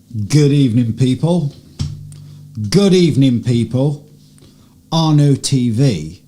Good evening, people. Good evening, people. Arno TV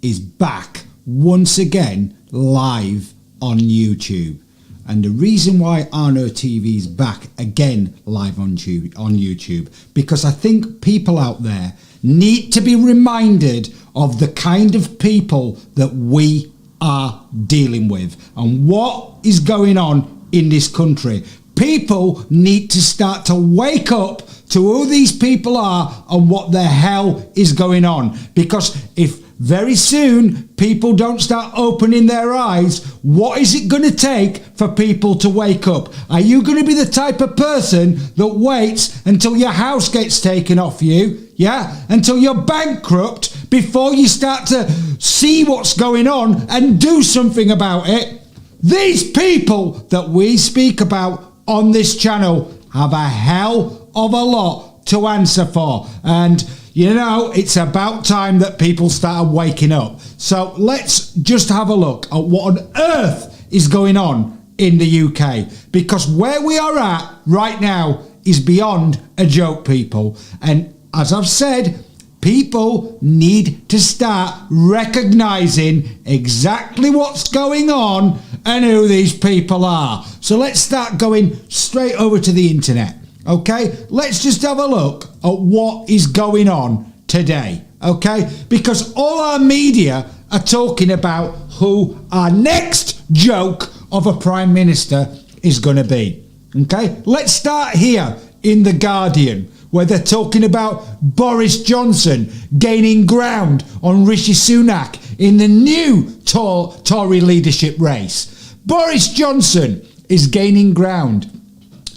is back once again live on YouTube. And the reason why Arno TV is back again live on YouTube, because I think people out there need to be reminded of the kind of people that we are dealing with and what is going on in this country. People need to start to wake up to who these people are and what the hell is going on. Because if very soon people don't start opening their eyes, what is it going to take for people to wake up? Are you going to be the type of person that waits until your house gets taken off you? Yeah, until you're bankrupt before you start to see what's going on and do something about it? These people that we speak about on this channel have a hell of a lot to answer for, and you know, it's about time that people start waking up. So let's just have a look at what on earth is going on in the UK, because where we are at right now is beyond a joke, people. And as I've said, people need to start recognising exactly what's going on and who these people are. So let's start going straight over to the internet. Okay, let's just have a look at what is going on today. Okay, because all our media are talking about who our next joke of a prime minister is going to be. Okay, let's start here in The Guardian, where they're talking about Boris Johnson gaining ground on Rishi Sunak in the new Tory leadership race. Boris Johnson is gaining ground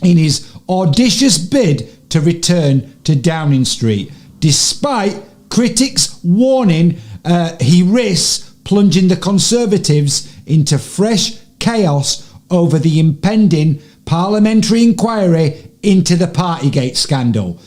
in his audacious bid to return to Downing Street, despite critics warning he risks plunging the Conservatives into fresh chaos over the impending parliamentary inquiry into the Partygate scandal.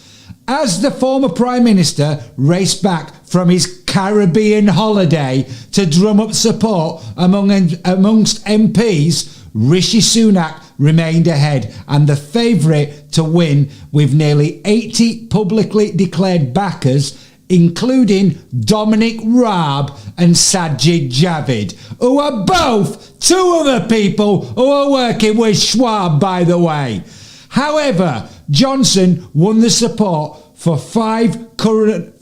As the former Prime Minister raced back from his Caribbean holiday to drum up support amongst MPs, Rishi Sunak remained ahead and the favourite to win, with nearly 80 publicly declared backers, including Dominic Raab and Sajid Javid, who are both two other people who are working with Schwab, by the way. However, Johnson won the support for five current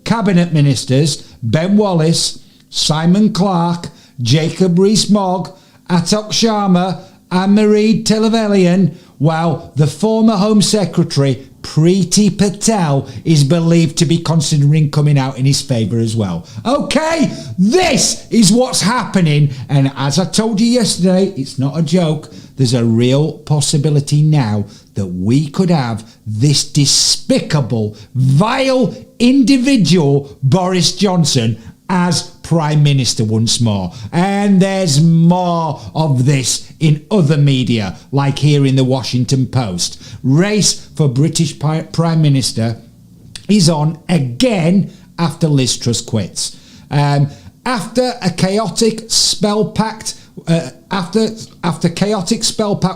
cabinet ministers: Ben Wallace, Simon Clarke, Jacob Rees-Mogg, Atok Sharma, Anne-Marie Trevelyan, while the former Home Secretary Priti Patel is believed to be considering coming out in his favour as well. Okay, this is what's happening, and as I told you yesterday, it's not a joke. There's a real possibility now that we could have this despicable, vile individual, Boris Johnson, as Prime Minister once more. And there's more of this in other media, like here in the Washington Post. Race for British Prime Minister is on again after Liz Truss quits. After chaotic spell packed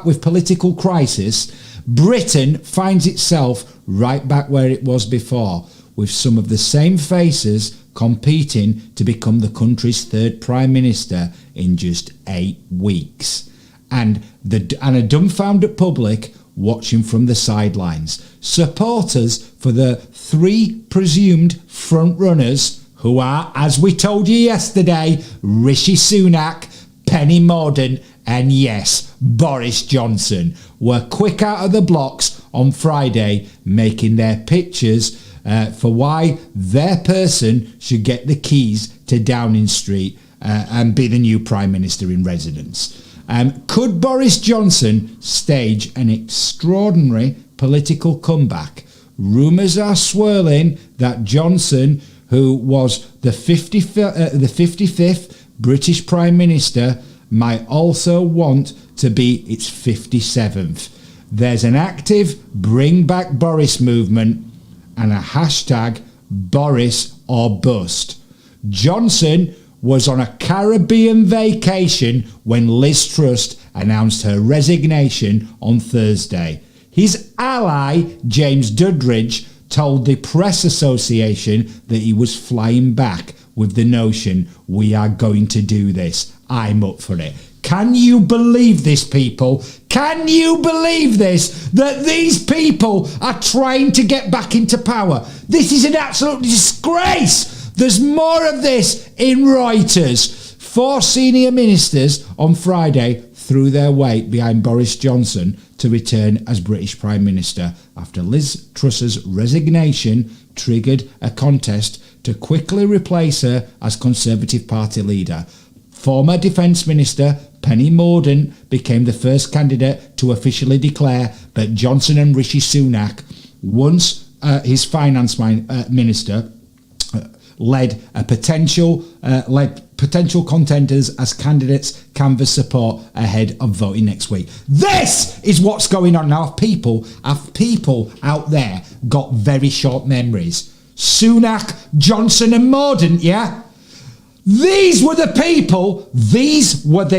with political crisis, Britain finds itself right back where it was before, with some of the same faces competing to become the country's third Prime Minister in just 8 weeks. And a dumbfounded public watching from the sidelines. Supporters for the three presumed front-runners, who are, as we told you yesterday, Rishi Sunak, Penny Mordaunt, and yes, Boris Johnson, were quick out of the blocks on Friday, making their pitches for why their person should get the keys to Downing Street and be the new Prime Minister in residence. Could Boris Johnson stage an extraordinary political comeback? Rumours are swirling that Johnson, who was the 55th British Prime Minister, might also want to be its 57th. There's an active Bring Back Boris movement and a hashtag Boris or Bust. Johnson was on a Caribbean vacation when Liz Truss announced her resignation on Thursday. His ally, James Duddridge, told the Press Association that he was flying back with the notion, we are going to do this. I'm up for it. Can you believe this, people? Can you believe this? That these people are trying to get back into power. This is an absolute disgrace. There's more of this in Reuters. 4 senior ministers on Friday threw their weight behind Boris Johnson to return as British Prime Minister after Liz Truss's resignation triggered a contest to quickly replace her as Conservative Party leader. Former Defence Minister Penny Mordaunt became the first candidate to officially declare that Johnson and Rishi Sunak, once his finance minister, led potential contenders as candidates canvass support ahead of voting next week. This is what's going on now. Have people out there got very short memories? Sunak, Johnson and Mordaunt, yeah? These were the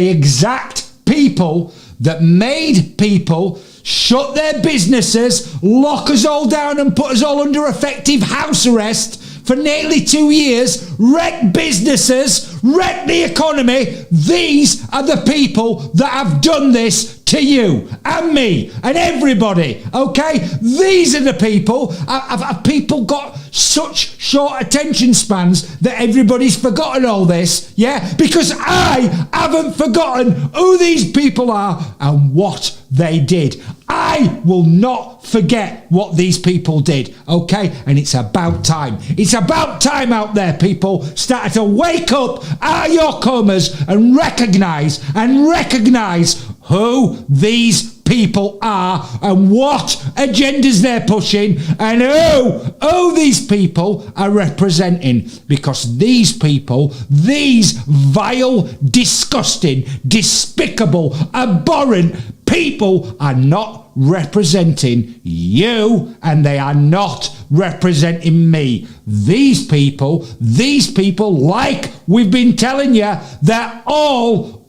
exact people that made people shut their businesses, lock us all down and put us all under effective house arrest for nearly 2 years, wreck businesses, wreck the economy. These are the people that have done this to you and me and everybody, okay? These are the people. Have people got such short attention spans that everybody's forgotten all this, yeah? Because I haven't forgotten who these people are and what they did. I will not forget what these people did, okay? And it's about time. It's about time out there, people started to wake up out of your comas and recognise who these people are and what agendas they're pushing and who these people are representing, because these people, these vile, disgusting, despicable, abhorrent people are not representing you and they are not representing me. These people, like we've been telling you, that all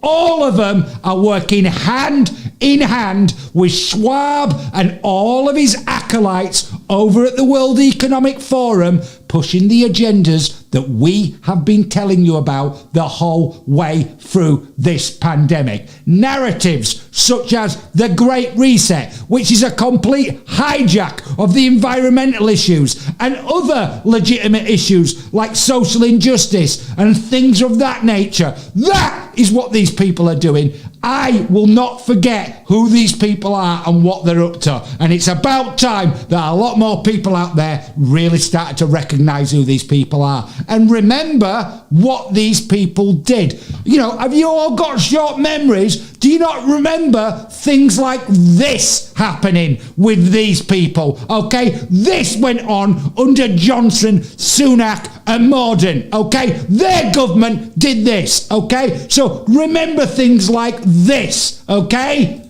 of them are working hand in hand with Schwab and all of his acolytes over at the World Economic Forum, pushing the agendas that we have been telling you about the whole way through this pandemic. Narratives such as the Great Reset, which is a complete hijack of the environmental issues and other legitimate issues like social injustice and things of that nature. That is what these people are doing. I will not forget who these people are and what they're up to. And it's about time that a lot more people out there really started to recognise who these people are and remember what these people did. You know, have you all got short memories? Do you not remember things like this happening with these people? Okay, this went on under Johnson, Sunak and Mordaunt. Okay, their government did this. Okay, so remember things like this. Okay.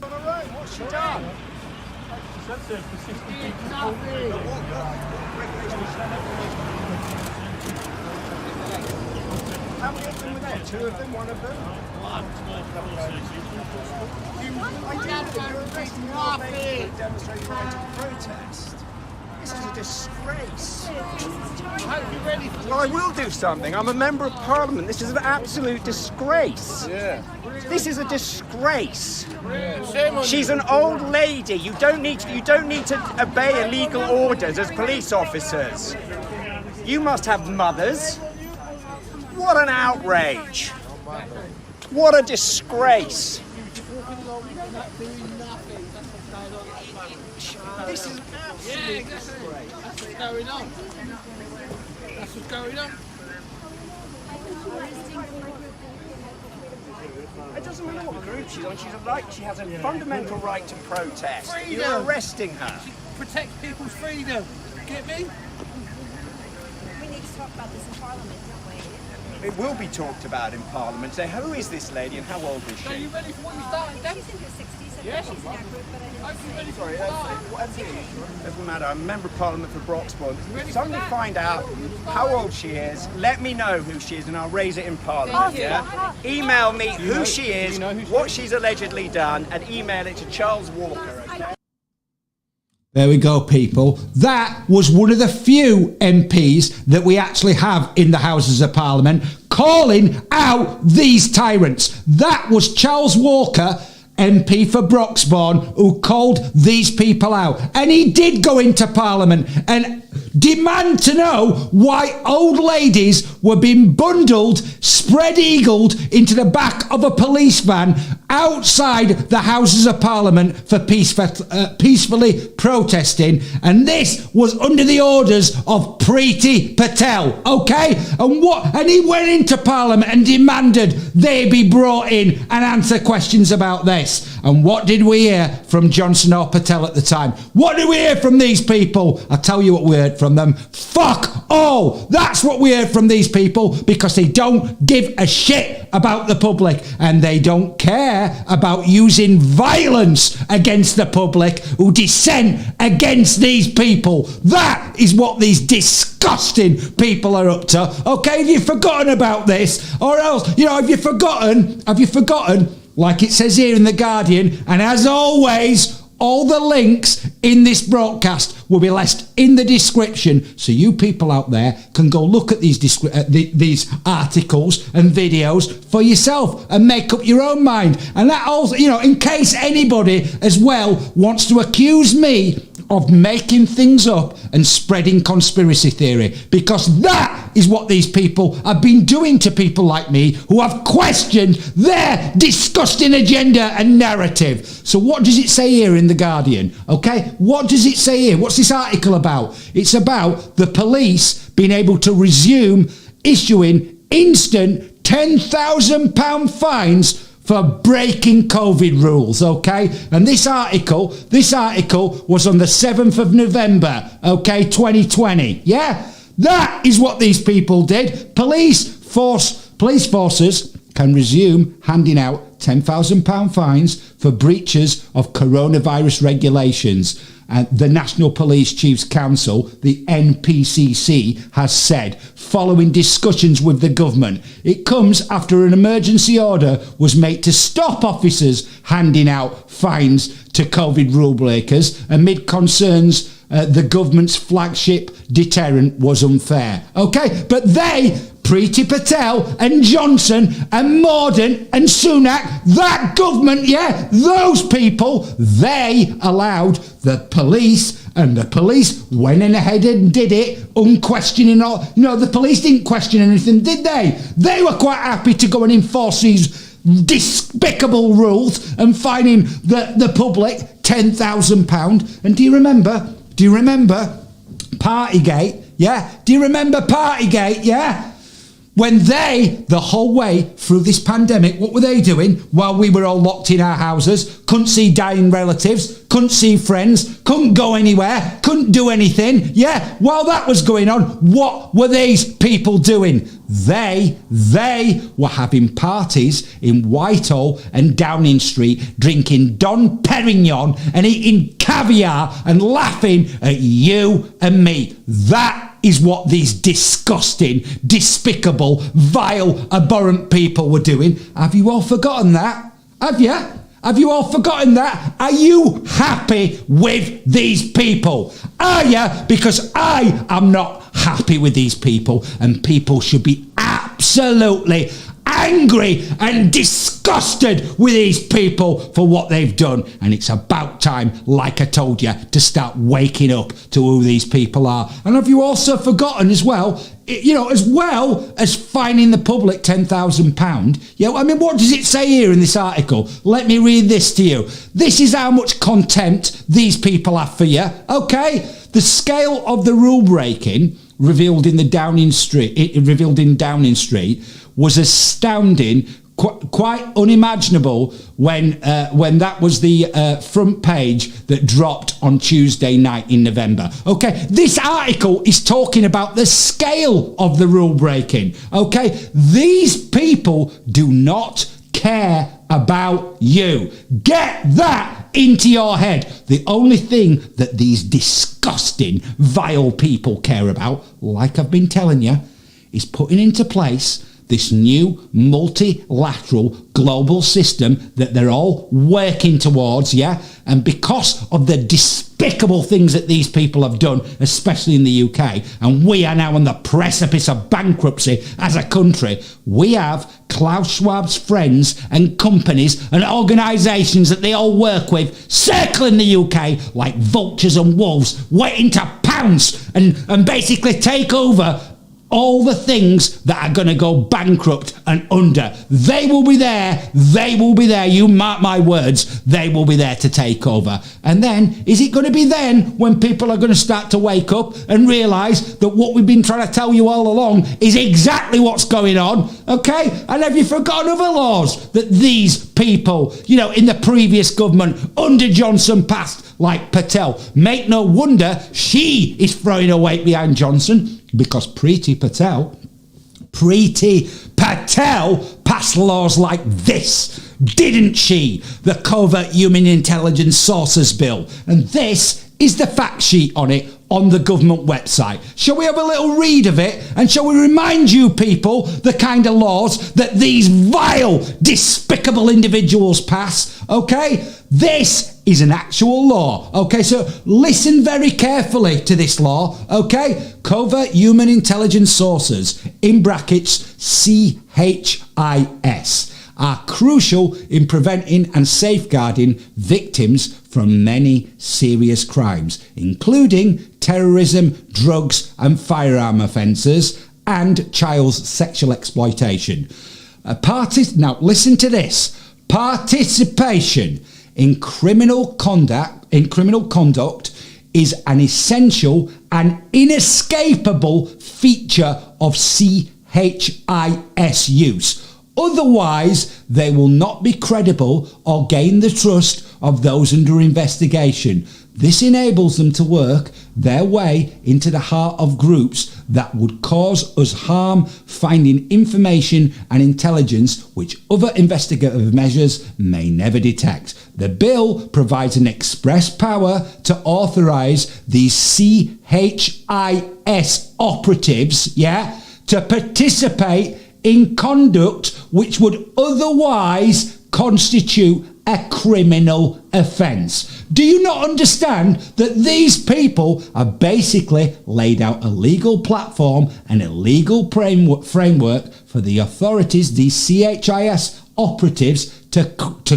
How many of them were there? 2 of them? 1 of them? Demonstrating right to protest. This is a disgrace. Well, I will do something. I'm a member of Parliament. This is an absolute disgrace. Yeah. This is a disgrace. Yeah. She's an old lady. You don't need to obey illegal orders as police officers. You must have mothers. What an outrage. What a disgrace. This is absolutely disgrace. That's what's going on. That's what's going on. It doesn't matter what group she's on. She has a fundamental right to protest. Freedom. You're arresting her. She protects people's freedom. Get me? We need to talk about this in Parliament, don't we? it will be talked about in Parliament. Say, who is this lady and how old is Are she? you ready for what you started then? She's in her 60s, and Yeah, she's in our group, but I Are you ready for Sorry, what you started? doesn't matter. I'm a member of Parliament for Broxbourne. ready Somebody for that? find out how old she is. Let me know who she is, and I'll raise it in Parliament. Yeah. Email me who she is, what she's allegedly done, and email it to Charles Walker. Okay? There we go, people. That was one of the few MPs that we actually have in the Houses of Parliament calling out these tyrants. That was Charles Walker, MP for Broxbourne, who called these people out. And he did go into Parliament and demand to know why old ladies were being bundled, spread-eagled into the back of a police van outside the Houses of Parliament for peacefully protesting. And this was under the orders of Priti Patel, okay? And he went into Parliament and demanded they be brought in and answer questions about this. And what did we hear from Johnson or Patel at the time? What did we hear from these people? I'll tell you what we heard from them. Fuck all. That's what we heard from these people, because they don't give a shit about the public and they don't care about using violence against the public who dissent against these people. That is what these disgusting people are up to. Okay, have you forgotten about this? Or else, have you forgotten, like it says here in The Guardian, and as always, all the links in this broadcast will be left in the description, so you people out there can go look at these articles and videos for yourself and make up your own mind. And that also, in case anybody as well wants to accuse me of making things up and spreading conspiracy theory, because that is what these people have been doing to people like me who have questioned their disgusting agenda and narrative. So what does it say here in The Guardian? Okay, what does it say here? What's this article about? It's about the police being able to resume issuing instant £10,000 fines for breaking COVID rules, okay? And this article was on the 7th of November, okay, 2020, yeah? That is what these people did. Police forces can resume handing out £10,000 fines for breaches of coronavirus regulations. And the National Police Chiefs Council, the NPCC, has said, following discussions with the government. It comes after an emergency order was made to stop officers handing out fines to COVID rule breakers amid concerns the government's flagship deterrent was unfair. Okay, but they, Priti Patel and Johnson and Mordaunt and Sunak, that government, yeah, those people, they allowed the police, and the police went in ahead and did it, unquestioning all. The police didn't question anything, did they? They were quite happy to go and enforce these despicable rules and fining the public £10,000. And do you remember Partygate? Yeah? Do you remember Partygate? Yeah? When they, the whole way through this pandemic, what were they doing while we were all locked in our houses? Couldn't see dying relatives, couldn't see friends, couldn't go anywhere, couldn't do anything. Yeah, while that was going on, what were these people doing? They were having parties in Whitehall and Downing Street, drinking Dom Perignon and eating caviar and laughing at you and me. That is what these disgusting, despicable, vile, abhorrent people were doing. Have you all forgotten that? Have you? Have you all forgotten that? Are you happy with these people? Are you? Because I am not happy with these people, and people should be absolutely angry and disgusted with these people for what they've done. And it's about time, like I told you, to start waking up to who these people are. And have you also forgotten as well, as well as fining the public £10,000? Yeah, I mean, what does it say here in this article? Let me read this to you. This is how much contempt these people have for you, okay? The scale of the rule breaking revealed in Downing Street was astounding, quite unimaginable when that was the front page that dropped on Tuesday night in November. Okay, this article is talking about the scale of the rule breaking. Okay, these people do not care about you. Get that into your head. The only thing that these disgusting, vile people care about, like I've been telling you, is putting into place this new multilateral global system that they're all working towards, yeah? And because of the despicable things that these people have done, especially in the UK, and we are now on the precipice of bankruptcy as a country, we have Klaus Schwab's friends and companies and organisations that they all work with circling the UK like vultures and wolves, waiting to pounce and basically take over all the things that are going to go bankrupt and under. They will be there. They will be there. You mark my words. They will be there to take over. And then, is it going to be then when people are going to start to wake up and realise that what we've been trying to tell you all along is exactly what's going on? Okay? And have you forgotten other laws that these people, you know, in the previous government under Johnson passed, like Patel? Make no wonder she is throwing her weight behind Johnson, because Priti Patel passed laws like this, didn't she? The Covert Human Intelligence Sources Bill. And this is the fact sheet on it on the government website. Shall we have a little read of it? And shall we remind you people the kind of laws that these vile, despicable individuals pass? Okay? This is an actual law. Okay, so listen very carefully to this law. Okay? Covert Human Intelligence Sources, in brackets CHIS, are crucial in preventing and safeguarding victims from many serious crimes, including terrorism, drugs and firearm offences, and child sexual exploitation. Now listen to this. Participation in criminal conduct is an essential and inescapable feature of CHIS use. Otherwise, they will not be credible or gain the trust of those under investigation. This enables them to work their way into the heart of groups that would cause us harm, finding information and intelligence which other investigative measures may never detect. The bill provides an express power to authorise these CHIS operatives, to participate in conduct which would otherwise constitute a criminal offence. Do you not understand that these people are basically laid out a legal platform and a legal framework for the authorities, these CHIS operatives, to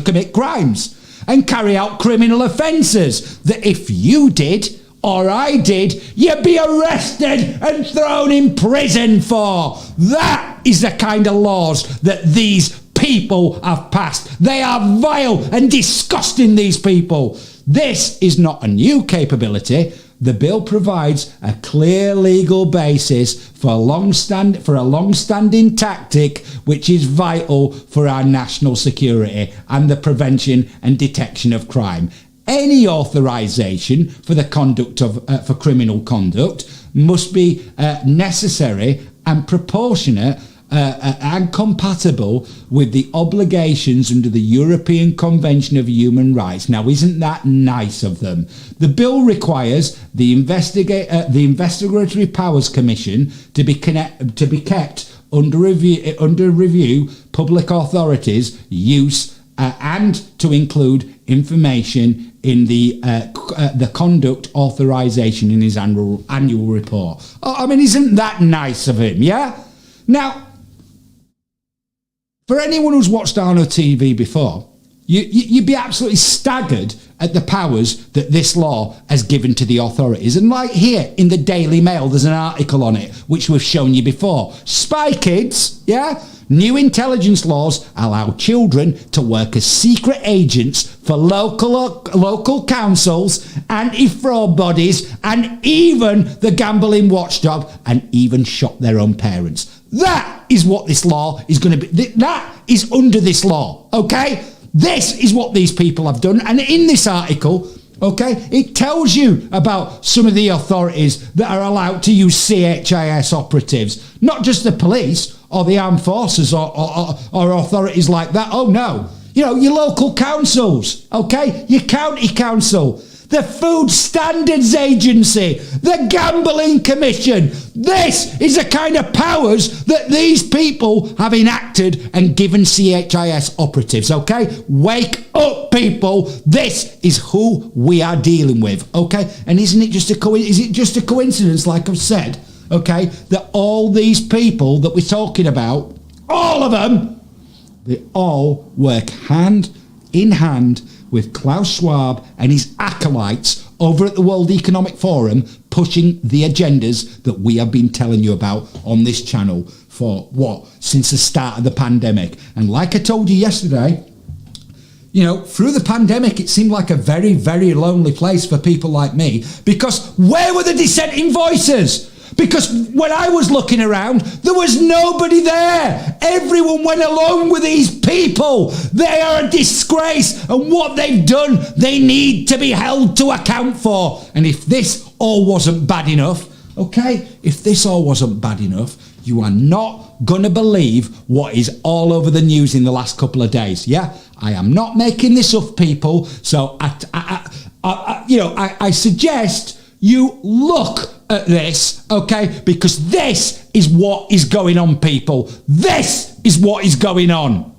commit crimes and carry out criminal offences that if you did or I did, you'd be arrested and thrown in prison for. That is the kind of laws that these people have passed. They are vile and disgusting, these people. This is not a new capability. The bill provides a clear legal basis for a long-standing tactic which is vital for our national security and the prevention and detection of crime. Any authorisation for the conduct of for criminal conduct must be necessary and proportionate and compatible with the obligations under the European Convention of Human Rights. Now, isn't that nice of them? The bill requires the Investigatory Powers Commission to be kept under review, public authorities' use and to include information in the conduct authorisation in his annual report. Oh, I mean, isn't that nice of him, yeah? Now, for anyone who's watched Arno TV before, you'd be absolutely staggered at the powers that this law has given to the authorities. And like here in the Daily Mail, there's an article on it, which we've shown you before. Spy Kids, yeah? New intelligence laws allow children to work as secret agents for local councils, anti-fraud bodies, and even the gambling watchdog, and even shot their own parents. That is what this law is going to be. That is under this law, okay? This is what these people have done. And in this article, okay, it tells you about some of the authorities that are allowed to use CHIS operatives. Not just the police or the armed forces or authorities like that. Oh, no. You know, your local councils, okay? Your county council, the Food Standards Agency, the Gambling Commission. This is the kind of powers that these people have enacted and given CHIS operatives, okay? Wake up, people. This is who we are dealing with, okay? And isn't it just a coincidence, like I've said, okay, that all these people that we're talking about, all of them, they all work hand in hand with Klaus Schwab and his acolytes over at the World Economic Forum, pushing the agendas that we have been telling you about on this channel for since the start of the pandemic. And like I told you yesterday, you know, through the pandemic, it seemed like a very, very lonely place for people like me, because where were the dissenting voices? Because when I was looking around, there was nobody there. Everyone went along with these people. They are a disgrace. And what they've done, they need to be held to account for. And if this all wasn't bad enough, okay, if this all wasn't bad enough, you are not going to believe what is all over the news in the last couple of days. Yeah, I am not making this up, people. So, I suggest you look at this, okay? Because this is what is going on, people. This is what is going on.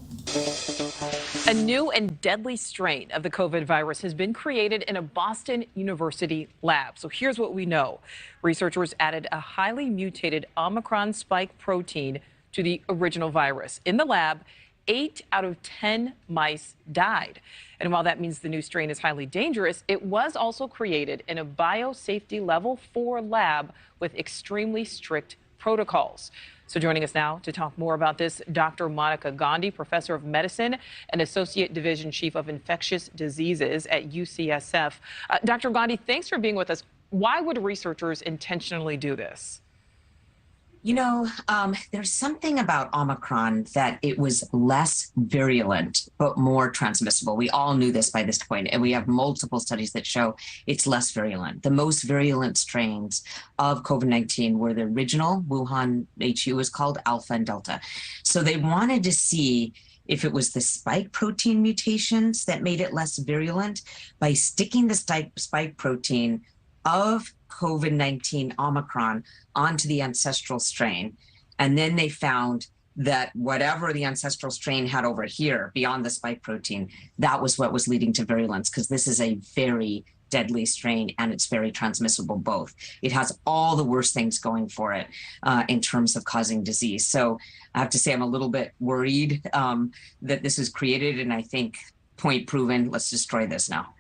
A new and deadly strain of the COVID virus has been created in a Boston University lab. So here's what we know. Researchers added a highly mutated Omicron spike protein to the original virus. In the lab, 8 out of 10 mice died. And while that means the new strain is highly dangerous, it was also created in a biosafety level 4 lab with extremely strict protocols. So joining us now to talk more about this, Dr. Monica Gandhi, professor of medicine and associate division chief of infectious diseases at UCSF. Dr. Gandhi, thanks for being with us. Why would researchers intentionally do this? You know, there's something about Omicron that it was less virulent, but more transmissible. We all knew this by this point, and we have multiple studies that show it's less virulent. The most virulent strains of COVID-19 were the original Wuhan HU, is called Alpha and Delta. So they wanted to see if it was the spike protein mutations that made it less virulent by sticking the spike protein of COVID-19 Omicron onto the ancestral strain. And then they found that whatever the ancestral strain had over here beyond the spike protein, that was what was leading to virulence, because this is a very deadly strain and it's very transmissible both. It has all the worst things going for it in terms of causing disease. So I have to say I'm a little bit worried that this was created, and I think point proven, let's destroy this now.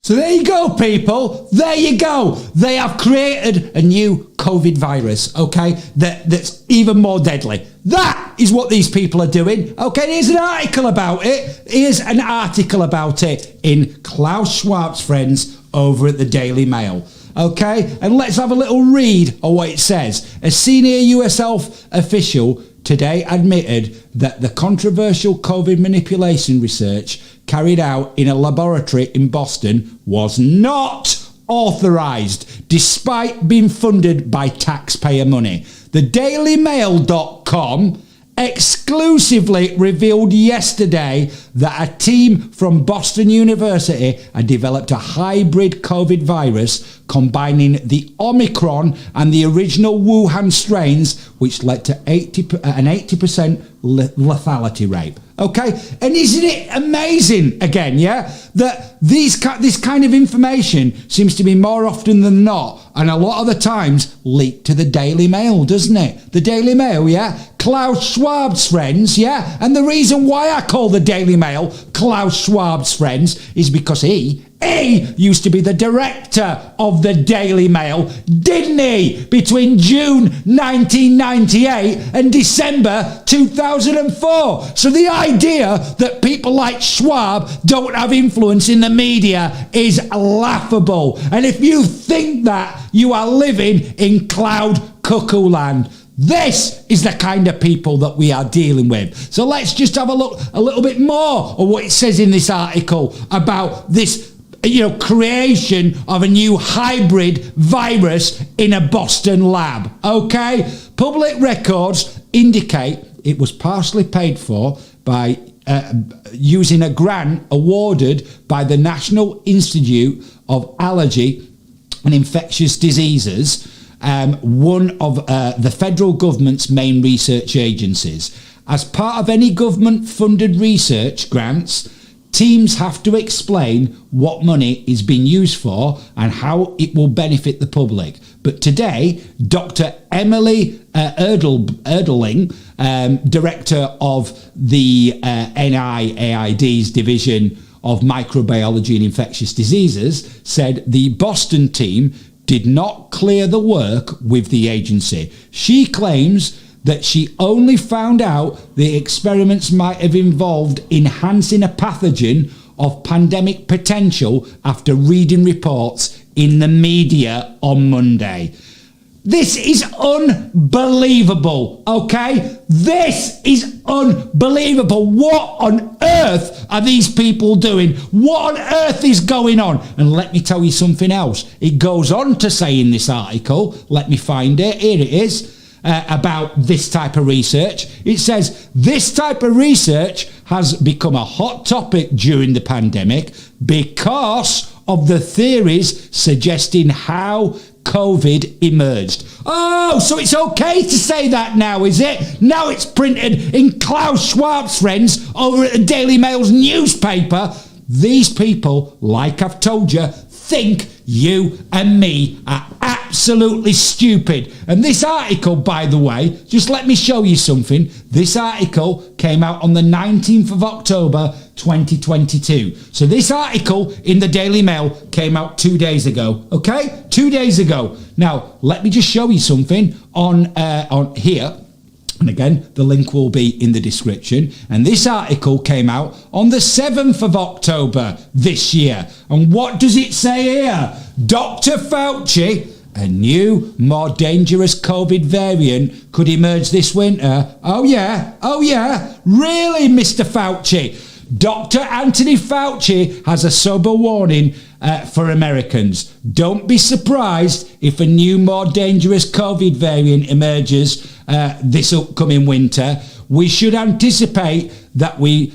So there you go, people. There you go. They have created a new COVID virus, okay, that's even more deadly. That is what these people are doing. Okay, here's an article about it. Here's an article about it in Klaus Schwab's friends over at the Daily Mail. Okay, and let's have a little read of what it says. A senior US health official today admitted that the controversial COVID manipulation research carried out in a laboratory in Boston was not authorized, despite being funded by taxpayer money. The DailyMail.com exclusively revealed yesterday that a team from Boston University had developed a hybrid COVID virus combining the Omicron and the original Wuhan strains, which led to an 80% lethality rate. Okay, and isn't it amazing again, yeah, that this kind of information seems to be more often than not, and a lot of the times leaked to the Daily Mail, doesn't it? The Daily Mail, yeah, Klaus Schwab's friends, yeah, and the reason why I call the Daily Mail Klaus Schwab's friends is because he used to be the director of the Daily Mail, didn't he? Between June 1998 and December 2004. So the idea that people like Schwab don't have influence in the media is laughable. And if you think that, you are living in cloud cuckoo land. This is the kind of people that we are dealing with. So let's just have a look a little bit more of what it says in this article about this, creation of a new hybrid virus in a Boston lab. Okay? Public records indicate it was partially paid for by using a grant awarded by the National Institute of Allergy and Infectious Diseases, one of the federal government's main research agencies. As part of any government-funded research grants, teams have to explain what money is being used for and how it will benefit the public. But today, Dr. Emily Erdling, director of the NIAID's Division of Microbiology and Infectious Diseases, said the Boston team did not clear the work with the agency. She claims that she only found out the experiments might have involved enhancing a pathogen of pandemic potential after reading reports in the media on Monday. This is unbelievable, okay? This is unbelievable. What on earth are these people doing? What on earth is going on? And let me tell you something else. It goes on to say in this article, let me find it, here it is, about this type of research. It says, this type of research has become a hot topic during the pandemic because of the theories suggesting how COVID emerged. Oh, so it's okay to say that now, is it? Now it's printed in Klaus Schwab's friends over at the Daily Mail's newspaper. These people, like I've told you, think you and me are absolutely stupid. And this article, by the way, just let me show you something. This article came out on the 19th of October 2022. So this article in the Daily Mail came out 2 days ago. Okay? 2 days ago. Now, let me just show you something on here. And again, the link will be in the description. And this article came out on the 7th of October this year. And what does it say here? Dr. Fauci, a new, more dangerous COVID variant could emerge this winter. Oh yeah, really, Mr. Fauci? Dr. Anthony Fauci has a sober warning for Americans. Don't be surprised if a new, more dangerous COVID variant emerges this upcoming winter. We should anticipate that we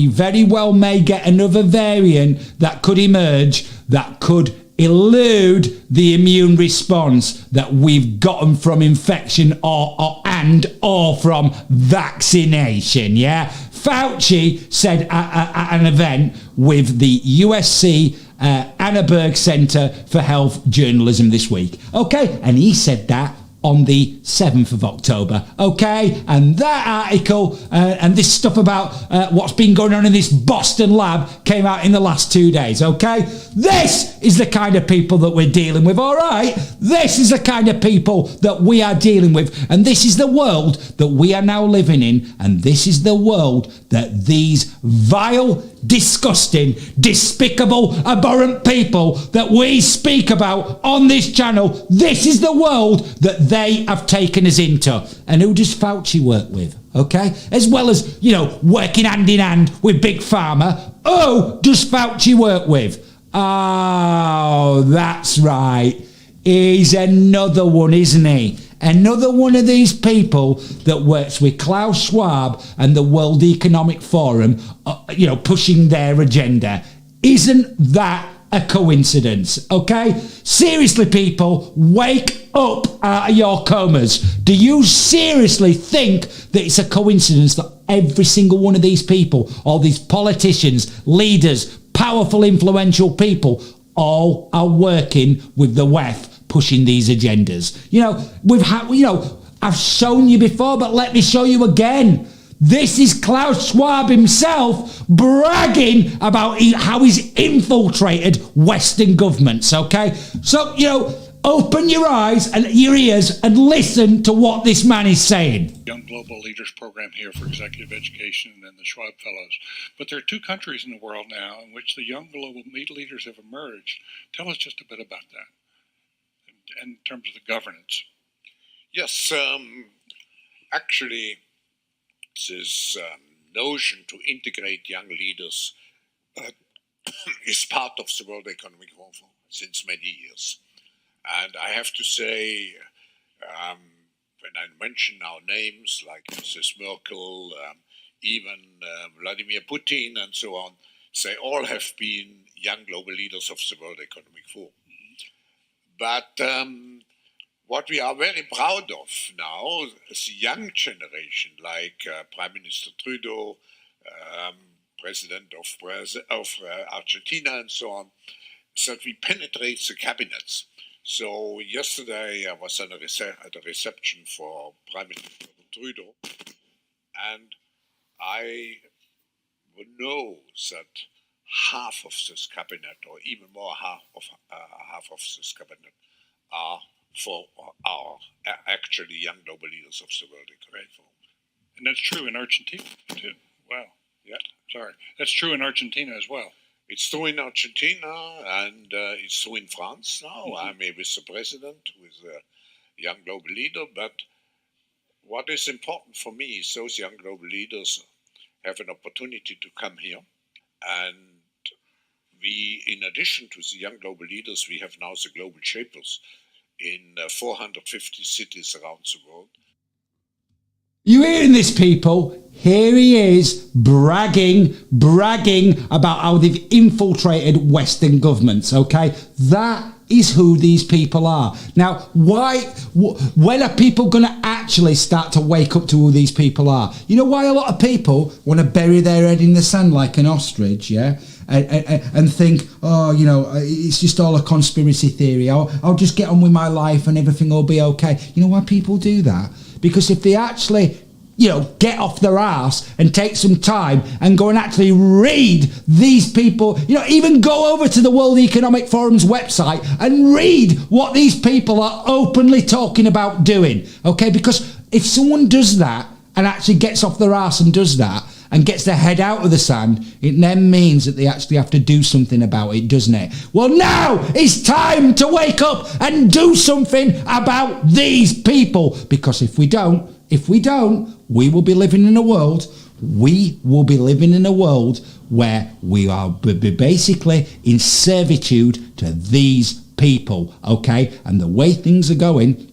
very well may get another variant that could emerge that could elude the immune response that we've gotten from infection or from vaccination. Yeah. Fauci said at an event with the USC Annenberg Center for Health Journalism this week. Okay, and he said that on the 7th of October. Okay, and that article and this stuff about what's been going on in this Boston lab came out in the last 2 days. Okay, this is the kind of people that we're dealing with. All right, this is the kind of people that we are dealing with, and this is the world that we are now living in, and this is the world that these vile, disgusting, despicable, abhorrent people that we speak about on this channel, this is the world that they have taken us into. And who does Fauci work with? Okay, as well as, working hand in hand with Big Pharma, who does Fauci work with? Oh, that's right. He's another one, isn't he? Another one of these people that works with Klaus Schwab and the World Economic Forum, pushing their agenda. Isn't that a coincidence? Okay? Seriously, people, wake up out of your comas. Do you seriously think that it's a coincidence that every single one of these people, all these politicians, leaders, powerful, influential people, all are working with the WEF pushing these agendas? I've shown you before, but let me show you again. This is Klaus Schwab himself bragging about how he's infiltrated Western governments, okay? So, open your eyes and your ears and listen to what this man is saying. Young Global Leaders Program here for Executive Education and the Schwab Fellows. But there are two countries in the world now in which the young global leaders have emerged. Tell us just a bit about that in terms of the governance. Yes, actually, this notion to integrate young leaders uh, is part of the World Economic Forum since many years. And I have to say, when I mention now names like Mrs. Merkel, even Vladimir Putin and so on, they all have been young global leaders of the World Economic Forum. But what we are very proud of now is the young generation, like Prime Minister Trudeau, President of Argentina and so on, is that we penetrate the cabinets. So yesterday I was at a reception for Prime Minister Trudeau, and I know that half of this cabinet, or even more half of this cabinet, are actually young global leaders of the World Economic Forum. And that's true in Argentina too. Wow. Yeah. Sorry. That's true in Argentina as well. It's true in Argentina, and it's true in France now. I'm with the president, who is a young global leader. But what is important for me is those young global leaders have an opportunity to come here. And we, in addition to the young global leaders, we have now the global shapers in 450 cities around the world. You hearing this, people? Here he is bragging about how they've infiltrated Western governments, okay? That is who these people are. Now, when are people going to actually start to wake up to who these people are? You know why a lot of people want to bury their head in the sand like an ostrich, yeah? And think, oh, you know, it's just all a conspiracy theory. I'll just get on with my life and everything will be okay. You know why people do that? Because if they actually, you know, get off their arse and take some time and go and actually read these people, you know, even go over to the World Economic Forum's website and read what these people are openly talking about doing, okay? Because if someone does that and actually gets off their arse and does that and gets their head out of the sand, it then means that they actually have to do something about it, doesn't it? Well, now it's time to wake up and do something about these people. Because if we don't, we will be living in a world where we are basically in servitude to these people, okay? And the way things are going,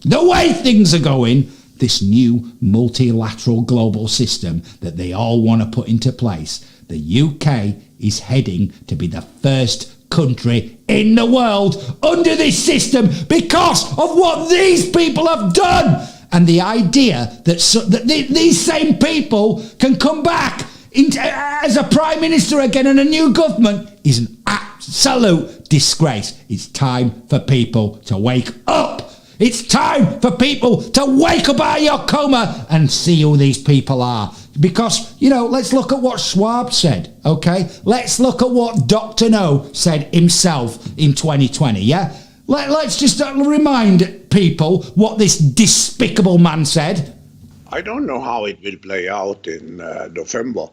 this new multilateral global system that they all want to put into place, the UK is heading to be the first country in the world under this system because of what these people have done. And the idea that these same people can come back as a prime minister again and a new government is an absolute disgrace. It's time for people to wake up. It's time for people to wake up out of your coma and see who these people are. Because, you know, let's look at what Schwab said, okay? Let's look at what Dr. No said himself in 2020, yeah? Let's just remind people what this despicable man said. I don't know how it will play out in November,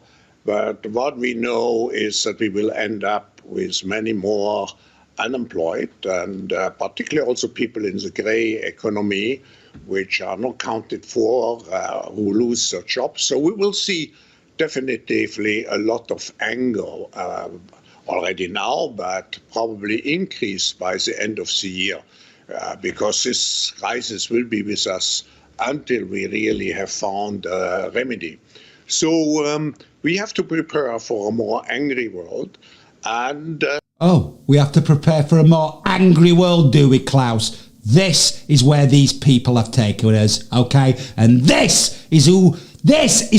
but what we know is that we will end up with many more unemployed, and particularly also people in the grey economy, which are not counted for, who lose their jobs. So we will see definitively a lot of anger already now, but probably increased by the end of the year, because this crisis will be with us until we really have found a remedy. So we have to prepare for a more angry world, and we have to prepare for a more angry world, do we, Klaus? This is where these people have taken us, okay? And this is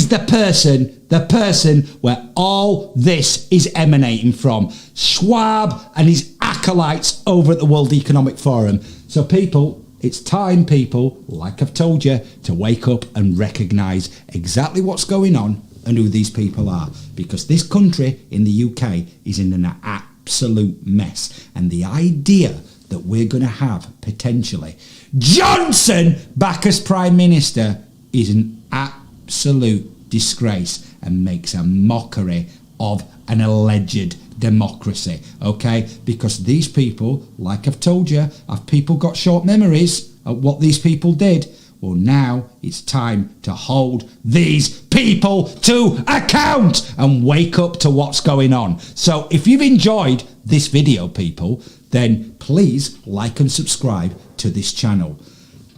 the person where all this is emanating from. Schwab and his acolytes over at the World Economic Forum. So people, it's time, people, like I've told you, to wake up and recognise exactly what's going on and who these people are. Because this country in the UK is in an absolute mess. And the idea that we're going to have, potentially, Johnson back as Prime Minister is an absolute disgrace and makes a mockery of an alleged democracy, okay? Because these people, like I've told you, have people got short memories of what these people did? Well, now it's time to hold these people to account and wake up to what's going on. So if you've enjoyed this video, people, then please like and subscribe to this channel,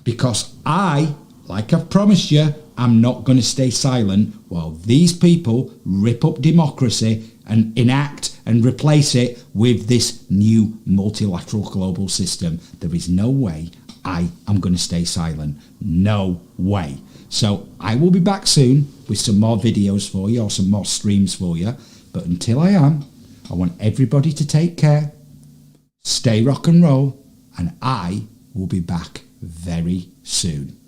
because I, like I've promised you, I'm not going to stay silent while these people rip up democracy and enact and replace it with this new multilateral global system. There is no way I am going to stay silent. No way. So I will be back soon with some more videos for you, or some more streams for you. But until I am, I want everybody to take care, stay rock and roll, and I will be back very soon.